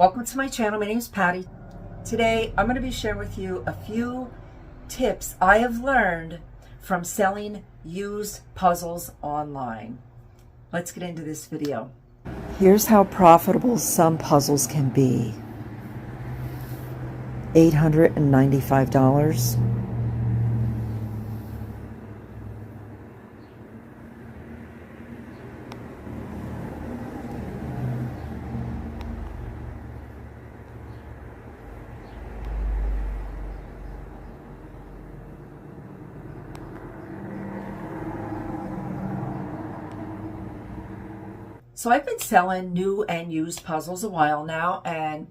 Welcome to my channel. My name is Patty. Today I'm going to be sharing with you a few tips I have learned from selling used puzzles online. Let's get into this video. Here's how profitable some puzzles can be. $895. So I've been selling new and used puzzles a while now, and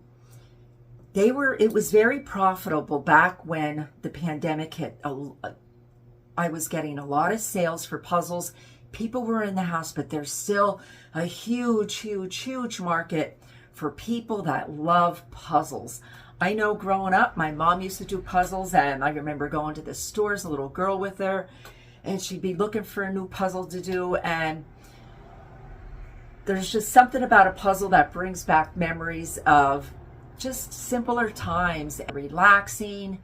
it was very profitable back when the pandemic hit. I was getting a lot of sales for puzzles. People were in the house, but there's still a huge market for people that love puzzles. I know growing up, my mom used to do puzzles, and I remember going to the stores, a little girl with her, and she'd be looking for a new puzzle to do, and there's just something about a puzzle that brings back memories of just simpler times, relaxing.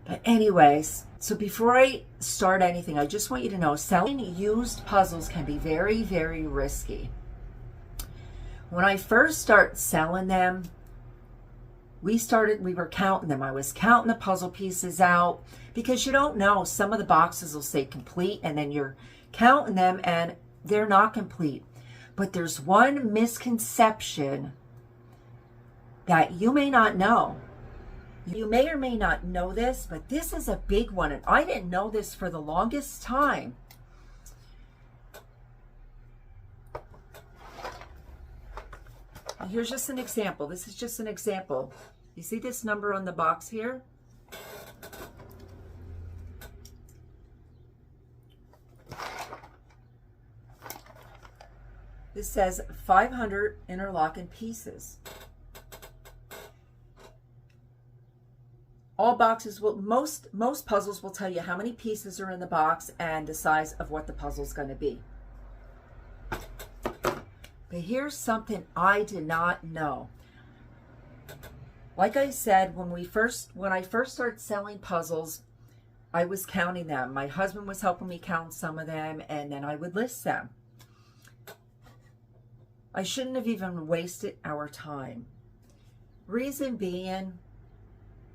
But anyways, so before I start anything, I just want you to know selling used puzzles can be very risky. When I first started selling them, we were counting them. I was counting the puzzle pieces out because you don't know. Some of the boxes will say complete, and then you're counting them and they're not complete. But there's one misconception that you may not know. You may or may not know this, but this is a big one, and I didn't know this for the longest time. Here's just an example. This is just an example. You see this number on the box here? This says 500 interlocking pieces. All boxes will, most puzzles will tell you how many pieces are in the box and the size of what the puzzle is going to be. But here's something I did not know. Like I said, when I first started selling puzzles, I was counting them. My husband was helping me count some of them, and then I would list them. I shouldn't have even wasted our time. Reason being,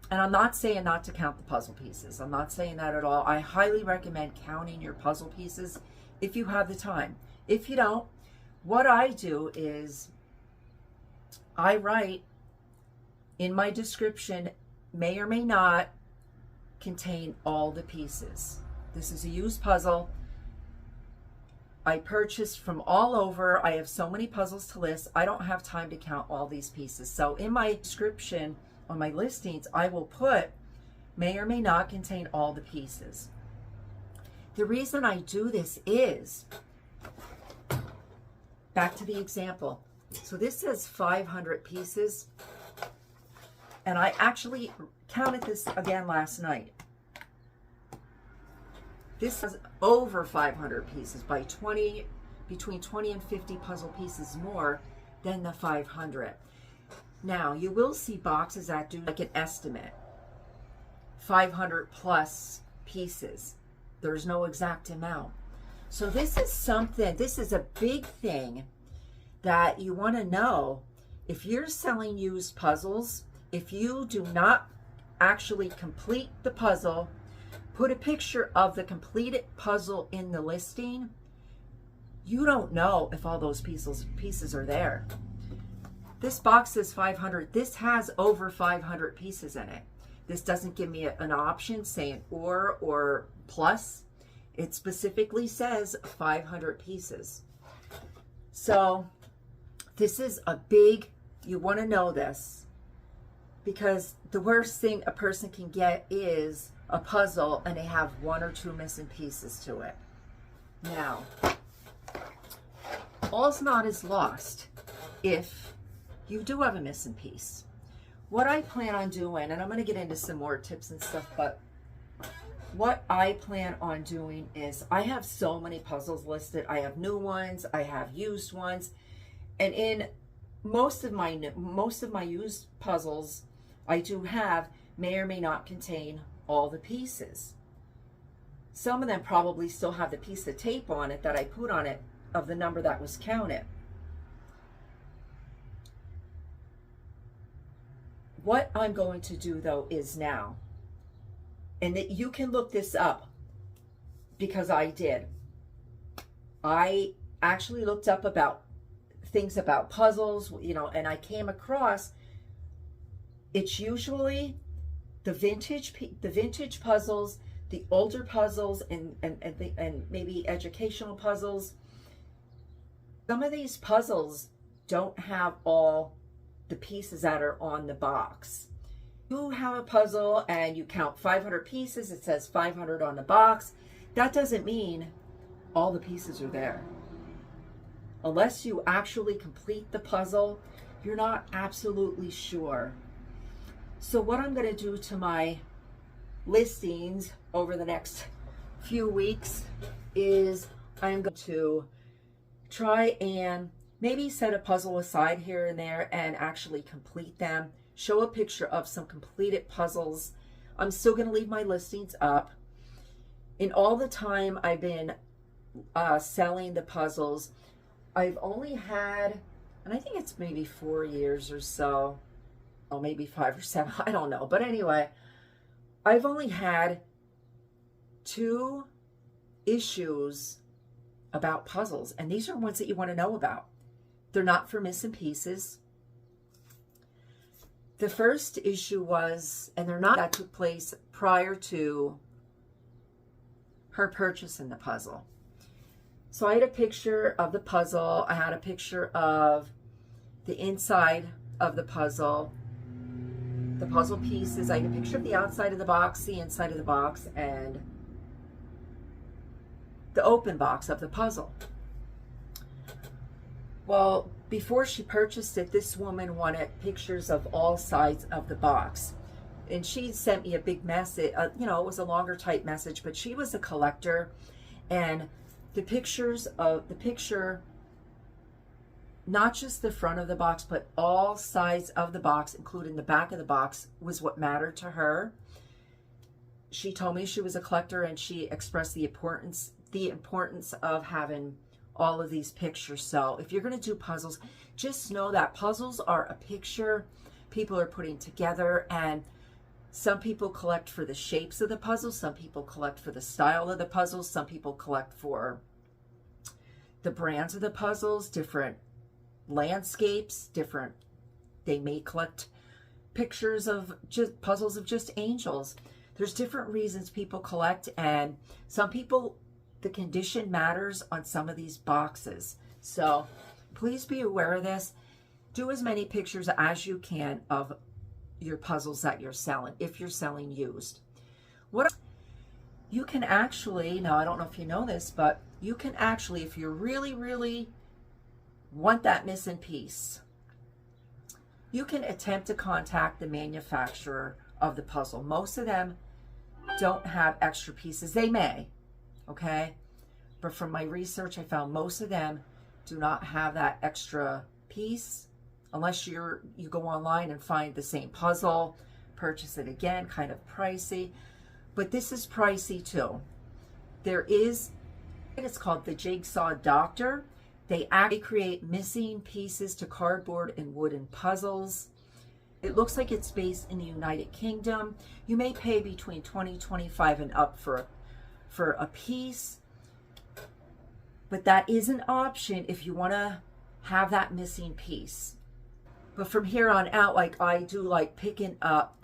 and I'm not saying not to count the puzzle pieces. I'm not saying that at all. I highly recommend counting your puzzle pieces if you have the time. If you don't, what I do is I write in my description, may or may not contain all the pieces. This is a used puzzle. I purchased from all over. I have so many puzzles to list. I don't have time to count all these pieces. So in my description on my listings, I will put may or may not contain all the pieces. The reason I do this is, back to the example. So this says 500 pieces, and I actually counted this again last night. This has over 500 pieces, between 20 and 50 puzzle pieces more than the 500. Now, you will see boxes that do like an estimate, 500 plus pieces. There's no exact amount. So this is a big thing that you want to know. If you're selling used puzzles, if you do not actually complete the puzzle, put a picture of the completed puzzle in the listing, you don't know if all those pieces are there. This box says 500. This has over 500 pieces in it. This doesn't give me an option saying or plus. It specifically says 500 pieces. So this is a big, you want to know this, because the worst thing a person can get is a puzzle and they have one or two missing pieces to it. Now, all's not is lost if you do have a missing piece. What I plan on doing, and I'm going to get into some more tips and stuff, but what I plan on doing is, I have so many puzzles listed. I have new ones, I have used ones, and in most of my used puzzles I do have may or may not contain all the pieces. Some of them probably still have the piece of tape on it that I put on it of the number that was counted. What I'm going to do though is now, and that you can look this up because I did. I actually looked up about things about puzzles, you know, and I came across it's usually the vintage puzzles, the older puzzles, and maybe educational puzzles. Some of these puzzles don't have all the pieces that are on the box. You have a puzzle and you count 500 pieces, it says 500 on the box. That doesn't mean all the pieces are there. Unless you actually complete the puzzle, you're not absolutely sure. So what I'm going to do to my listings over the next few weeks is I'm going to try and maybe set a puzzle aside here and there and actually complete them. Show a picture of some completed puzzles. I'm still going to leave my listings up. In all the time I've been selling the puzzles, I've only had, and I think it's maybe 4 years or so, or maybe 5 or 7, I don't know. But anyway, I've only had 2 issues about puzzles, and these are ones that you want to know about. They're not for missing pieces. The first issue was, and they're not, that took place prior to her purchasing the puzzle. So I had a picture of the puzzle. I had a picture of the inside of the puzzle pieces. I had a picture of the outside of the box, the inside of the box, and the open box of the puzzle. Well, before she purchased it, this woman wanted pictures of all sides of the box. And she sent me a big message, you know, it was a longer type message, but she was a collector, and the picture, not just the front of the box, but all sides of the box, including the back of the box, was what mattered to her. She told me she was a collector, and she expressed the importance of having all of these pictures. So if you're going to do puzzles, just know that puzzles are a picture people are putting together, and some people collect for the shapes of the puzzle, some people collect for the style of the puzzles, some people collect for the brands of the puzzles, different landscapes, they may collect pictures of just puzzles of just angels. There's different reasons people collect, and some people, the condition matters on some of these boxes. So please be aware of this. Do as many pictures as you can of your puzzles that you're selling, if you're selling used. What you can actually, now I don't know if you know this, but you can actually, if you really want that missing piece, you can attempt to contact the manufacturer of the puzzle. Most of them don't have extra pieces. They may, okay? But from my research, I found most of them do not have that extra piece, unless you go online and find the same puzzle, purchase it again, kind of pricey. But this is pricey too. There is, it's called the Jigsaw Doctor. They actually create missing pieces to cardboard and wooden puzzles. It looks like it's based in the United Kingdom. You may pay between $20, $25 and up for a piece. But that is an option if you want to have that missing piece. But from here on out, like I do like picking up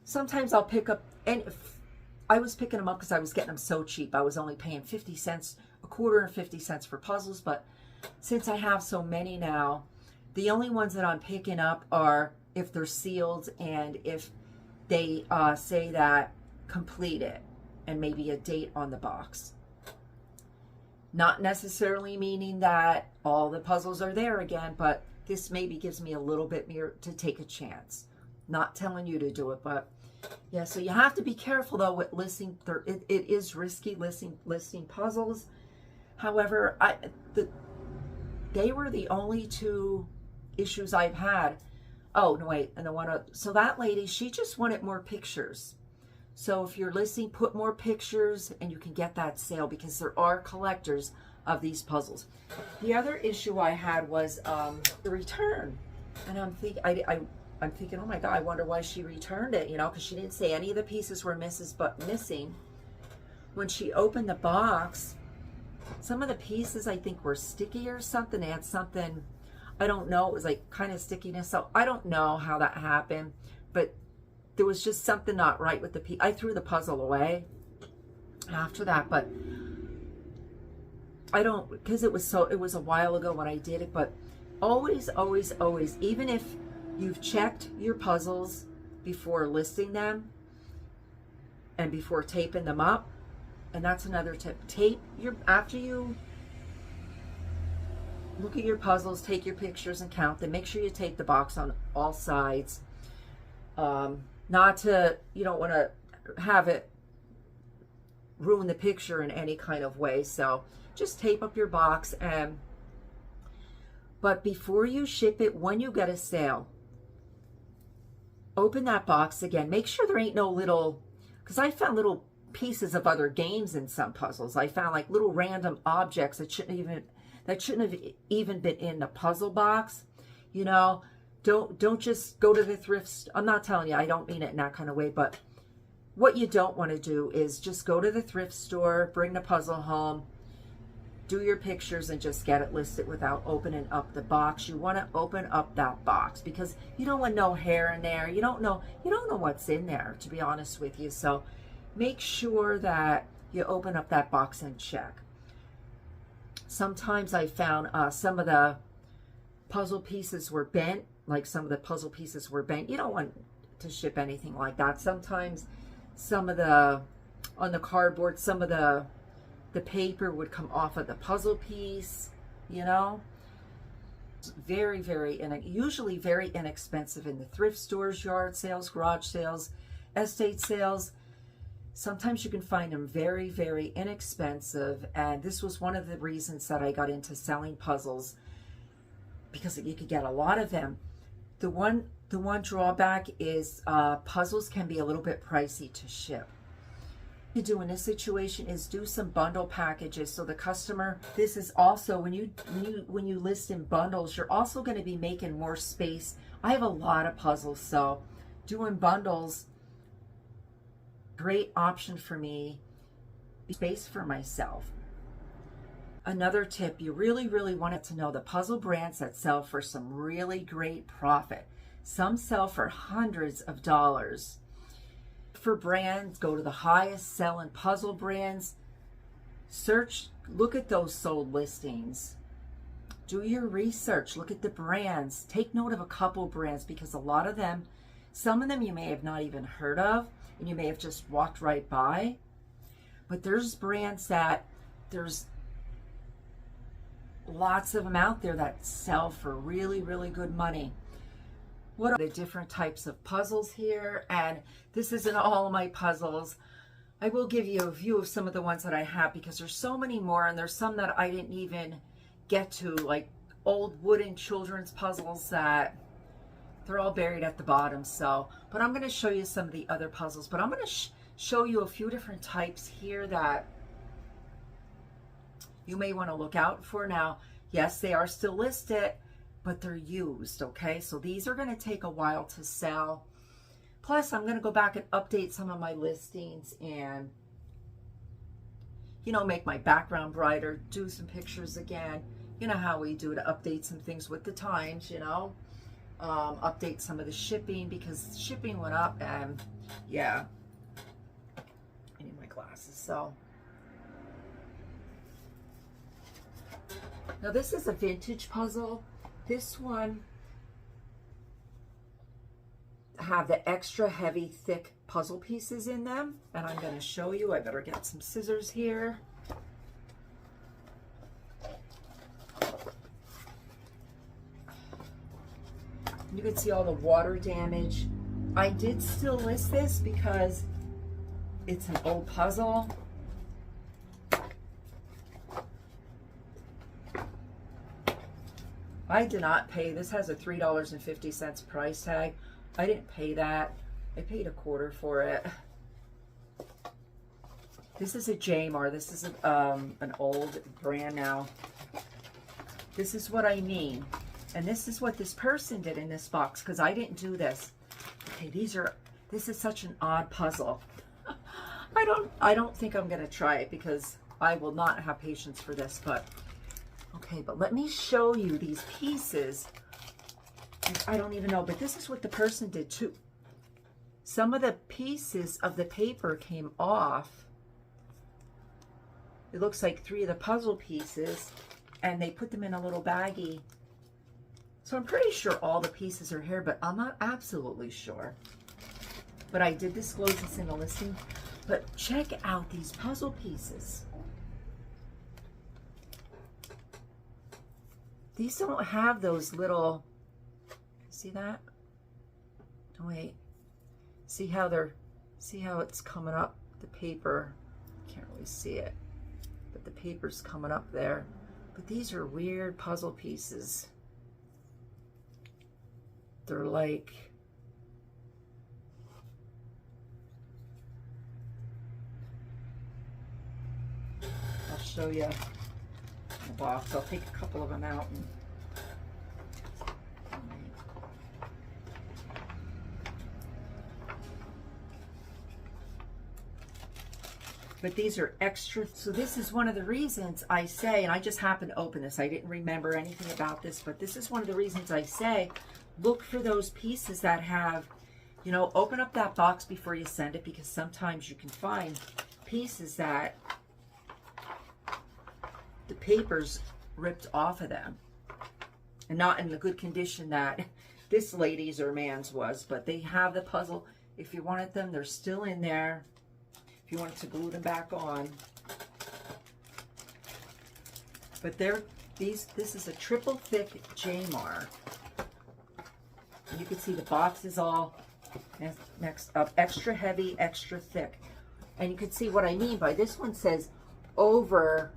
sometimes I'll pick up, and if I was picking them up because I was getting them so cheap. I was only paying 50 cents, a quarter and 50 cents for puzzles. But since I have so many now, the only ones that I'm picking up are if they're sealed and if they say that completed and maybe a date on the box. Not necessarily meaning that all the puzzles are there again, but this maybe gives me a little bit more to take a chance. Not telling you to do it, but yeah, so you have to be careful though with listing. It is risky listing puzzles. However, they were the only two issues I've had. Oh, no, wait. And the one, so that lady, she just wanted more pictures. So if you're listening, put more pictures and you can get that sale, because there are collectors of these puzzles. The other issue I had was the return. And I'm thinking, oh my God, I wonder why she returned it, you know, because she didn't say any of the pieces were missing. When she opened the box, some of the pieces I think were sticky or something. They had something, I don't know, it was like kind of stickiness. So I don't know how that happened, but there was just something not right with the piece. I threw the puzzle away after that, but I don't, because it was a while ago when I did it. But always, always, always, even if you've checked your puzzles before listing them and before taping them up, and that's another tip, after you look at your puzzles, take your pictures and count them, make sure you tape the box on all sides. You don't want to have it ruin the picture in any kind of way. So just tape up your box. But before you ship it, when you get a sale, open that box again. Make sure there ain't no little, because I found little pieces of other games in some puzzles. I found like little random objects that shouldn't have even been in the puzzle box. You know, don't just go to the thrift. I'm not telling you, I don't mean it in that kind of way, but what you don't want to do is just go to the thrift store, bring the puzzle home, do your pictures, and just get it listed without opening up the box. You want to open up that box because you don't want no hair in there. You don't know what's in there, to be honest with you. So make sure that you open up that box and check. Sometimes I found some of the puzzle pieces were bent, like some of the puzzle pieces were bent. You don't want to ship anything like that. Sometimes some of the, on the cardboard, some of the paper would come off of the puzzle piece, you know. It's very, usually very inexpensive in the thrift stores, yard sales, garage sales, estate sales. Sometimes you can find them very, very inexpensive. And this was one of the reasons that I got into selling puzzles, because you could get a lot of them. The one drawback is puzzles can be a little bit pricey to ship. What you do in this situation is do some bundle packages, so the customer, this is also when you list in bundles, you're also going to be making more space. I have a lot of puzzles, so doing bundles, great option for me, space for myself. Another tip, you really wanted to know the puzzle brands that sell for some really great profit. Some sell for hundreds of dollars. For brands, go to the highest selling puzzle brands. Search, look at those sold listings. Do your research, look at the brands. Take note of a couple brands, because a lot of them, some of them you may have not even heard of, and you may have just walked right by. But there's brands that, there's lots of them out there that sell for really good money. What are the different types of puzzles here? And this isn't all of my puzzles. I will give you a view of some of the ones that I have, because there's so many more, and there's some that I didn't even get to, like old wooden children's puzzles that they're all buried at the bottom. So, but I'm going to show you some of the other puzzles, but I'm going to show you a few different types here that you may want to look out for. Now, yes, they are still listed, but they're used, okay? So these are going to take a while to sell. Plus, I'm going to go back and update some of my listings and, you know, make my background brighter, do some pictures again. You know how we do to update some things with the times, you know. Update some of the shipping, because shipping went up, and yeah. I need my glasses, so. Now this is a vintage puzzle. This one have the extra heavy, thick puzzle pieces in them, and I'm going to show you. I better get some scissors here. You can see all the water damage. I did still list this because it's an old puzzle. I did not pay. This has a $3.50 price tag. I didn't pay that. I paid a quarter for it. This is a Jamar. This is an old brand now. This is what I mean. And this is what this person did in this box, because I didn't do this. Okay, this is such an odd puzzle. I don't think I'm going to try it because I will not have patience for this, but okay, but let me show you these pieces. I don't even know, but this is what the person did too. Some of the pieces of the paper came off. It looks like 3 of the puzzle pieces, and they put them in a little baggie. So I'm pretty sure all the pieces are here, but I'm not absolutely sure. But I did disclose this in the listing. But check out these puzzle pieces. These don't have those little, see that? Oh, wait. See how it's coming up, the paper. Can't really see it, but the paper's coming up there. But these are weird puzzle pieces. They're like, I'll show you the box. I'll take a couple of them out and but these are extra. So this is one of the reasons I say, and I just happened to open this. I didn't remember anything about this, but this is one of the reasons I say, look for those pieces that have, you know, open up that box before you send it, because sometimes you can find pieces that the paper's ripped off of them and not in the good condition that this lady's or man's was, but they have the puzzle. If you wanted them, they're still in there. If you wanted to glue them back on. But this is a triple thick Jamar. You can see the box is all next up, extra heavy, extra thick. And you can see what I mean by this one says over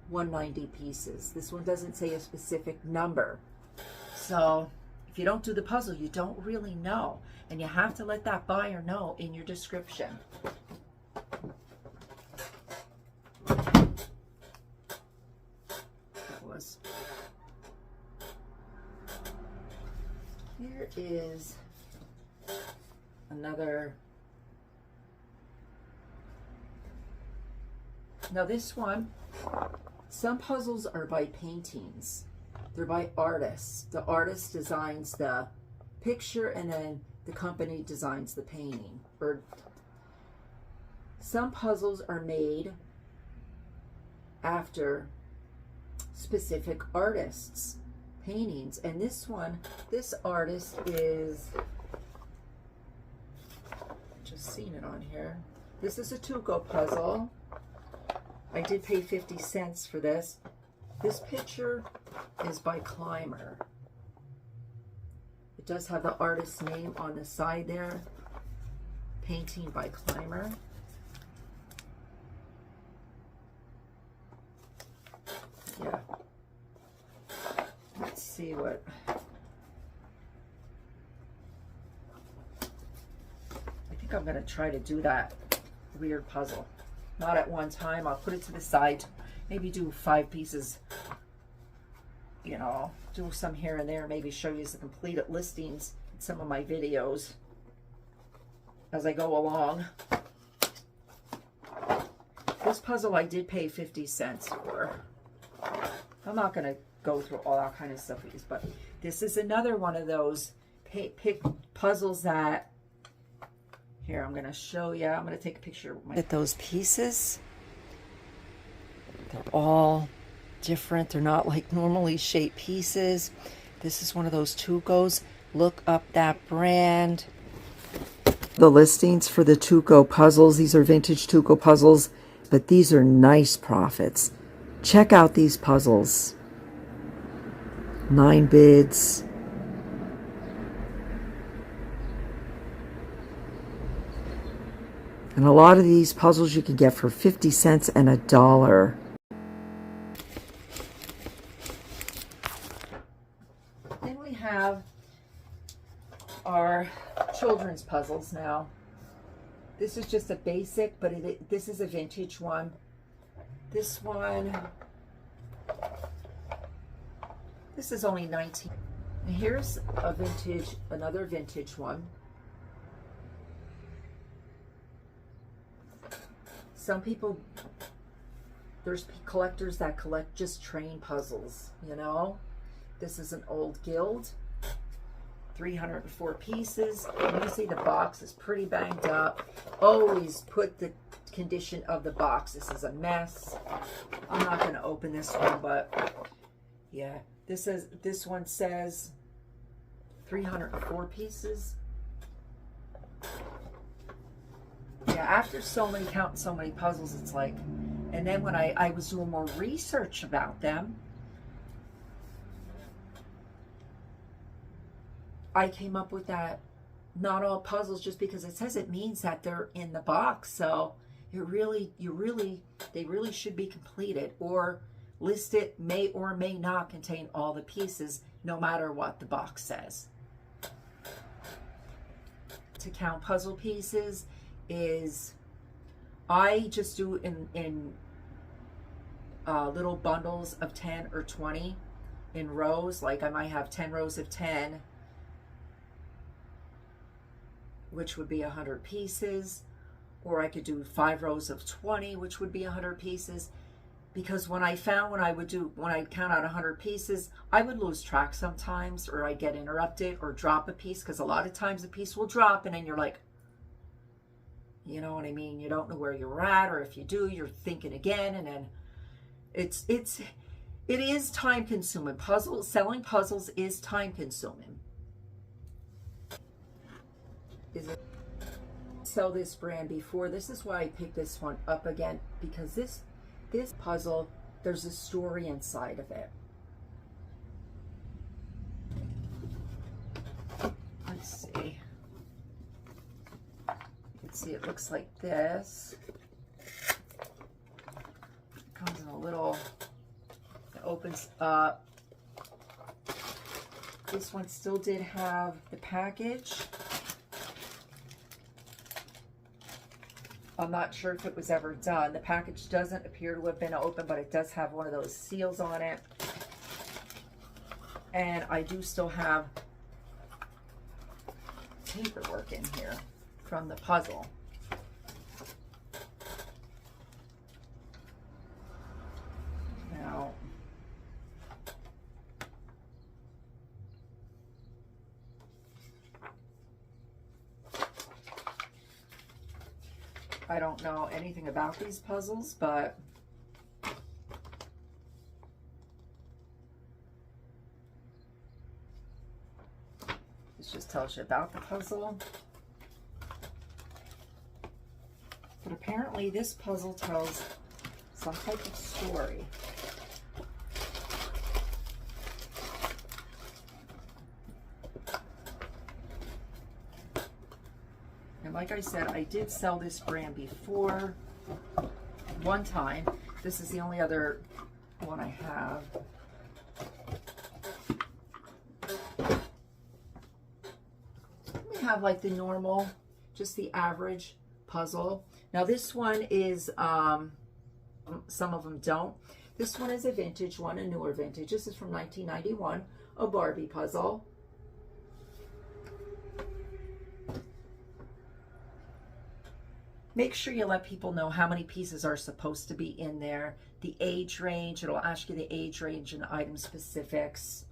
190 pieces. This one doesn't say a specific number. So if you don't do the puzzle, you don't really know. And you have to let that buyer know in your description. Here is another. Now this one, some puzzles are by paintings. They're by artists. The artist designs the picture and then the company designs the painting. Or some puzzles are made after specific artists' paintings. And this one, this artist is, just seen it on here. This is a Tuco puzzle. I did pay 50 cents for this. This picture is by Clymer. It does have the artist's name on the side there. Painting by Clymer. Yeah. Let's see what. I think I'm going to try to do that weird puzzle. Not at one time. I'll put it to the side. Maybe do 5 pieces. You know, do some here and there. Maybe show you the completed listings in some of my videos as I go along. This puzzle I did pay 50 cents for. I'm not going to go through all that kind of stuff, but this is another one of those pick puzzles that, here, I'm going to show you. I'm going to take a picture of my, those pieces. They're all different. They're not like normally shaped pieces. This is one of those Tucos. Look up that brand. The listings for the Tuco puzzles. These are vintage Tuco puzzles, but these are nice profits. Check out these puzzles. 9 bids. And a lot of these puzzles you can get for 50 cents and $1. are children's puzzles now. This is just a basic, but this is a vintage one. This one, this is only 19. And here's a vintage, another vintage one. Some people, there's collectors that collect just train puzzles, you know. This is an old Guild, 304 pieces. You see the box is pretty banged up. Always put the condition of the box. This is a mess. I'm not going to open this one, but yeah, this one says 304 pieces. Yeah, after counting so many puzzles, it's like, and then when I was doing more research about them, I came up with that not all puzzles, just because it says it means that they're in the box. So they really should be completed, or listed may or may not contain all the pieces, no matter what the box says. To count puzzle pieces is, I just do in little bundles of 10 or 20 in rows. Like I might have 10 rows of 10, which would be 100 pieces, or I could do 5 rows of 20, which would be 100 pieces. Because when I count out 100 pieces, I would lose track sometimes, or I get interrupted or drop a piece, because a lot of times a piece will drop and then you're like, you know what I mean? You don't know where you're at, or if you do, you're thinking again, and then it is time consuming. Selling puzzles is time consuming. Sell this brand before. This is why I picked this one up again, because this puzzle, there's a story inside of it. Let's see. You can see it looks like this. It comes in a little, it opens up. This one still did have the package. I'm not sure if it was ever done. The package doesn't appear to have been open, but it does have one of those seals on it. And I do still have paperwork in here from the puzzle. Now, I don't know anything about these puzzles, but this just tells you about the puzzle. But apparently this puzzle tells some type of story. And like I said, I did sell this brand before one time. This is the only other one I have. We have like the normal, just the average puzzle. Now this one is, some of them don't. This one is a vintage one, a newer vintage. This is from 1991, a Barbie puzzle. Make sure you let people know how many pieces are supposed to be in there, the age range. It'll ask you the age range and item specifics.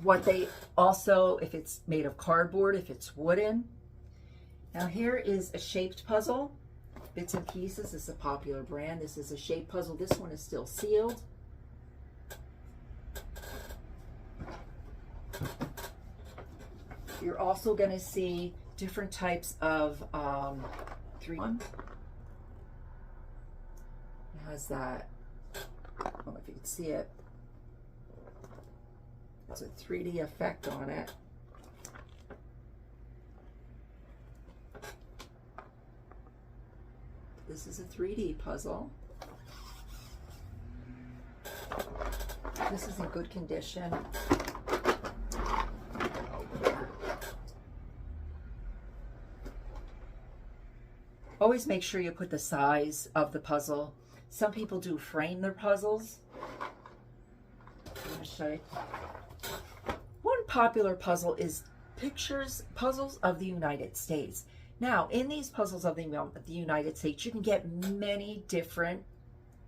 What they also, if it's made of cardboard, if it's wooden. Now here is a shaped puzzle. Bits and Pieces is a popular brand. This is a shaped puzzle. This one is still sealed. You're also going to see different types of 3-1. It has that, I don't know if you can see it. It's a 3D effect on it. This is a 3D puzzle. This is in good condition. Always make sure you put the size of the puzzle. Some people do frame their puzzles. I'm going to show you. One popular puzzle is puzzles of the United States. Now, in these puzzles of the United States, you can get many different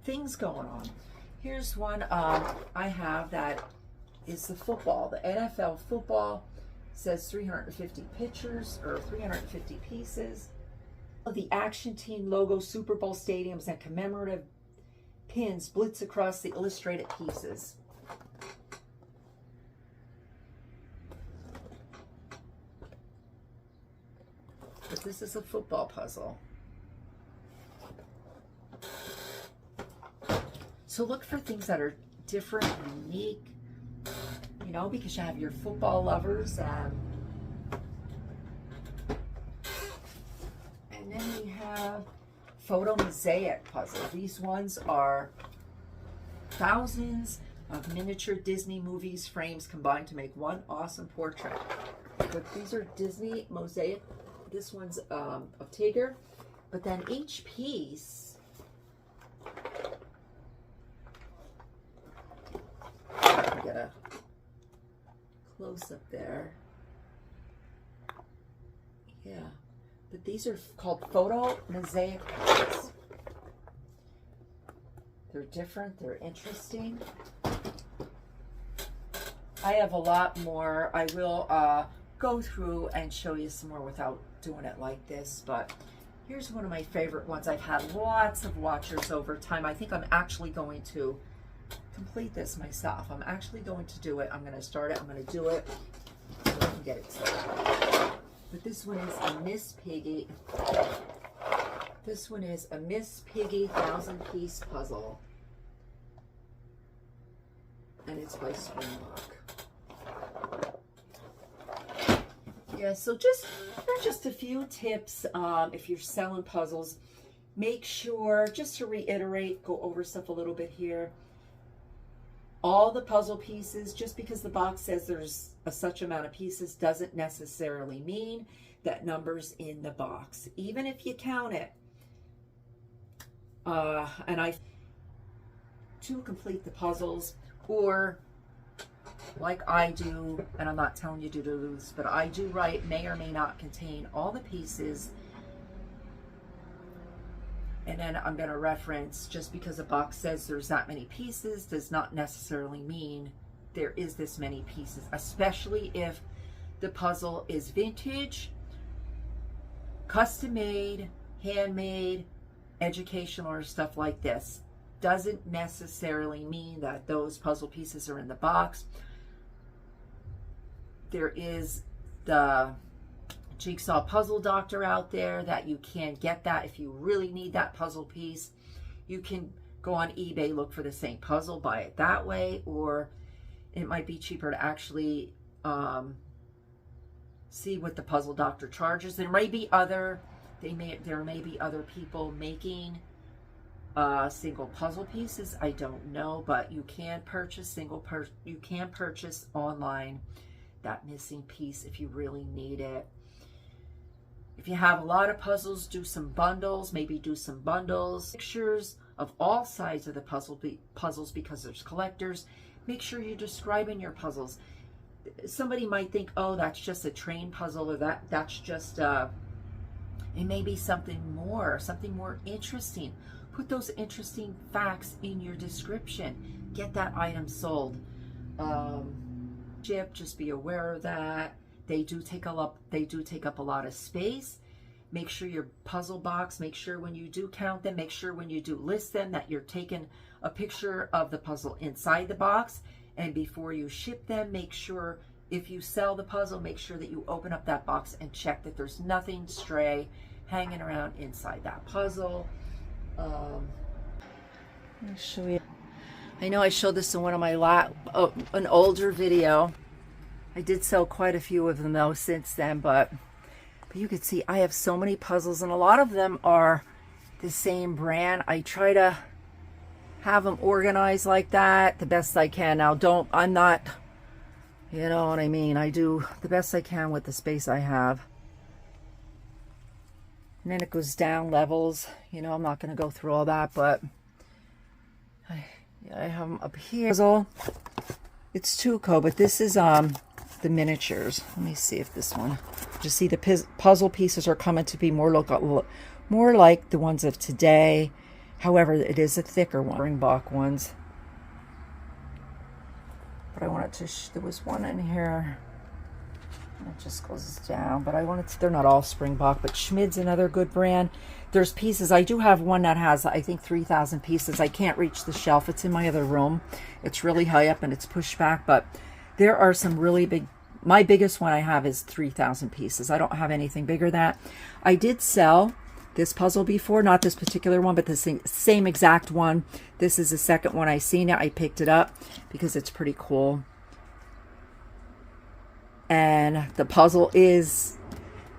things going on. Here's one I have that is the football. The NFL football says 350 pictures or 350 pieces. The Action Team logo, Super Bowl stadiums, and commemorative pins blitz across the illustrated pieces. But this is a football puzzle. So look for things that are different, unique, you know, because you have your football lovers. And then we have photo mosaic puzzle. These ones are thousands of miniature Disney movies frames combined to make one awesome portrait. But these are Disney mosaic. This one's of Tigger, but then each piece get a close up there. Yeah, but these are called photo mosaic pieces. They're different, they're interesting. I have a lot more. I will go through and show you some more without doing it like this, but here's one of my favorite ones. I've had lots of watchers over time. I think I'm actually going to complete this myself. I'm actually going to do it. I'm going to start it. I'm going to do it so I can get it started. But this one is a Miss Piggy. This one is a Miss Piggy 1,000-piece puzzle. And it's by Springbok. Yeah, so just a few tips if you're selling puzzles. Make sure, just to reiterate, go over stuff a little bit here. All the puzzle pieces, just because the box says there's such amount of pieces, doesn't necessarily mean that number's in the box. Even if you count it. To complete the puzzles, or like I do, and I'm not telling you to do this, but I do write may or may not contain all the pieces. And then I'm going to reference, just because a box says there's that many pieces does not necessarily mean there is this many pieces, especially if the puzzle is vintage, custom made, handmade, educational, or stuff like this. Doesn't necessarily mean that those puzzle pieces are in the box. There is the Jigsaw Puzzle Doctor out there that you can get that if you really need that puzzle piece. You can go on eBay, look for the same puzzle, buy it that way, or it might be cheaper to actually see what the Puzzle Doctor charges. There may be other people making single puzzle pieces. I don't know, but you can purchase you can purchase online that missing piece if you really need it. If you have a lot of puzzles, do some bundles. Maybe do some bundles. Pictures of all sides of the puzzles, because there's collectors. Make sure you're describing your puzzles. Somebody might think, oh, that's just a train puzzle, or that's just it may be something more interesting. Put those interesting facts in your description. Get that item sold. Just be aware of that. They do take up a lot of space. Make sure your puzzle box, make sure when you do count them, make sure when you do list them that you're taking a picture of the puzzle inside the box. And before you ship them, make sure, if you sell the puzzle, make sure that you open up that box and check that there's nothing stray hanging around inside that puzzle. I'll show you. I know I showed this in one of my an older video. I did sell quite a few of them though since then, but you can see I have so many puzzles, and a lot of them are the same brand. I try to have them organized like that the best I can. Now I'm not, you know what I mean, I do the best I can with the space I have. And then it goes down levels. You know, I'm not going to go through all that, but I have them up here. It's Tuco, but this is the miniatures. Let me see if this one. Just see the puzzle pieces are coming to be more like the ones of today. However, it is a thicker one. Springbok ones. But I wanted to. There was one in here. It just goes down, but I wanted to, they're not all Springbok, but Schmid's another good brand. There's pieces. I do have one that has, I think, 3,000 pieces. I can't reach the shelf. It's in my other room. It's really high up and it's pushed back, but there are some really big. My biggest one I have is 3,000 pieces. I don't have anything bigger than that. I did sell this puzzle before, not this particular one, but the same exact one. This is the second one I seen it. I picked it up because it's pretty cool. And the puzzle is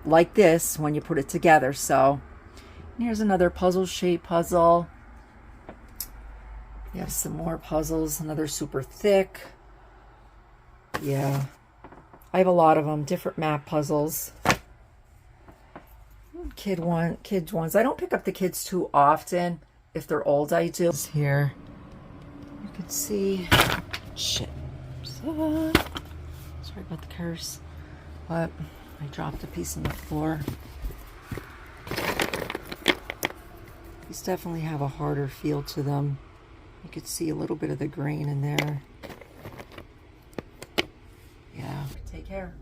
like this when you put it together. So here's another puzzle shape puzzle. You have some more puzzles, another super thick. Yeah, I have a lot of them, different map puzzles. Kids ones. I don't pick up the kids too often. If they're old, I do. Here, you can see. Shit. Sorry about the curse, but I dropped a piece on the floor. These definitely have a harder feel to them. You could see a little bit of the grain in there. Yeah. Take care.